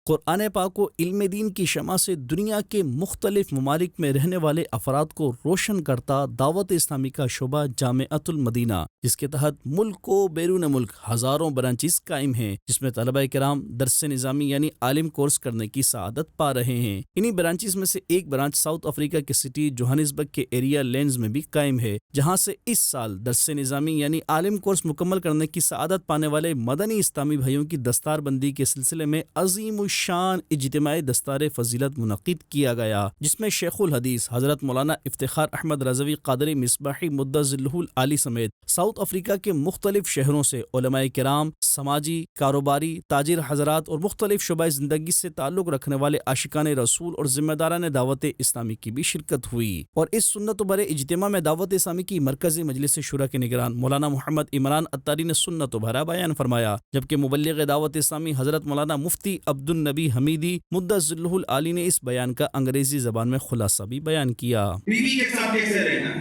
قرآن پاک و علم دین کی شمع سے دنیا کے مختلف ممالک میں رہنے والے افراد کو روشن کرتا دعوت اسلامی کا شعبہ جامعۃ المدینہ، جس کے تحت ملک و بیرون ملک ہزاروں برانچز قائم ہیں، جس میں طلبہ کرام درس نظامی یعنی عالم کورس کرنے کی سعادت پا رہے ہیں۔ انہی برانچز میں سے ایک برانچ ساؤتھ افریقہ کے سٹی جوہانسبرگ کے ایریا لینڈز میں بھی قائم ہے، جہاں سے اس سال درس نظامی یعنی عالم کورس مکمل کرنے کی سعادت پانے والے مدنی اسلامی بھائیوں کی دستار بندی کے سلسلے میں عظیم شان اجتماعی دستار فضیلت منعقد کیا گیا، جس میں شیخ الحدیث حضرت مولانا افتخار احمد رضوی قادری مصباحی مدۃ ظلہ العالی سمیت ساؤتھ افریقہ کے مختلف شہروں سے علماء کرام، سماجی، کاروباری، تاجر حضرات اور مختلف شعبۂ زندگی سے تعلق رکھنے والے عاشقان رسول اور ذمہ داران دعوت اسلامی کی بھی شرکت ہوئی، اور اس سنت و برے اجتماع میں دعوت اسلامی کی مرکزی مجلس شورا کے نگران مولانا محمد عمران عطاری نے سنت و بھرا بیان فرمایا، جبکہ مبلغ دعوت اسلامی حضرت مولانا مفتی عبد النبی حمیدی مدۃ ظلہ العالی نے اس بیان کا انگریزی زبان میں خلاصہ بھی بیان کیا۔ بیوی کے ساتھ کیسے رہنا ہے،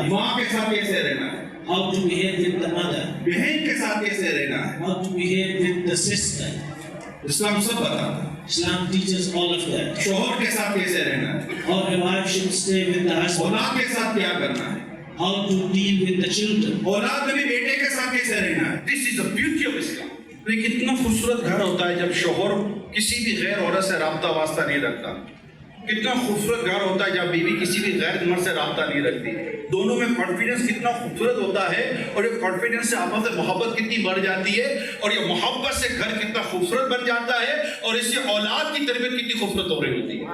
ماں کے ساتھ کیسے رہنا ہے، بہن کے ساتھ کیسے رہنا ہے، اسلام سب بتاتا ہے۔ Islam teaches all of that. شوہر کے ساتھ کیسے رہنا ہے، How a wife should stay with the husband. اولاد کے ساتھ کیا کرنا ہے، How to deal with the children. اولاد میں بھی بیٹے کے ساتھ کیسے رہنا ہے۔ This is the beauty of Islam۔ لیکن کتنا خوبصورت گھر ہوتا ہے جب شوہر کسی بھی غیر عورت سے رابطہ واسطہ نہیں رکھتا، کتنا خوبصورت گھر ہوتا ہے جب بیوی کسی بھی غیر مرد سے رابطہ نہیں رکھتی، دونوں میں کانفیڈنس کتنا خوبصورت ہوتا ہے، اور یہ کانفیڈنس سے آپس میں محبت کتنی بڑھ جاتی ہے، اور یہ محبت سے گھر کتنا خوبصورت بن جاتا ہے، اور اس سے اولاد کی تربیت کتنی خوبصورت ہو رہی ہوتی ہے۔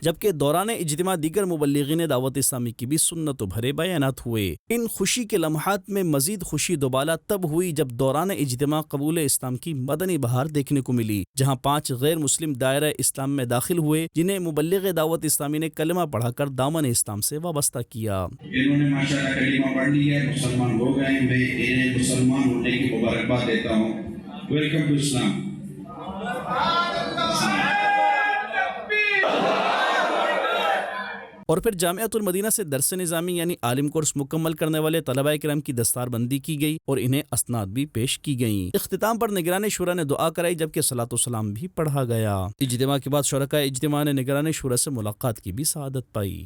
جبکہ دوران اجتماع دیگر مبلغین دعوت اسلامی کی بھی سنت و بھرے بیانات ہوئے۔ ان خوشی کے لمحات میں مزید خوشی دوبالا تب ہوئی جب دوران اجتماع قبول اسلام کی مدنی بہار دیکھنے کو ملی، جہاں 5 غیر مسلم دائرہ اسلام میں داخل ہوئے، جنہیں مبلغ دعوت اسلامی نے کلمہ پڑھا کر دامن اسلام سے وابستہ کیا۔ انہوں نے ماشاءاللہ کلمہ پڑھ لیا ہے، مسلمان ہو گئے، میں انہیں مسلمان ہونے کی مبارکباد دیتا ہوں۔ ویلکم ٹو اسلام۔ اور پھر جامعۃ المدینہ سے درس نظامی یعنی عالم کورس مکمل کرنے والے طلبہ کرام کی دستار بندی کی گئی اور انہیں اسناد بھی پیش کی گئیں۔ اختتام پر نگران شورا نے دعا کرائی، جبکہ صلاۃ و سلام بھی پڑھا گیا۔ اجتماع کے بعد شرکاء اجتماع نے نگران شورا سے ملاقات کی بھی سعادت پائی۔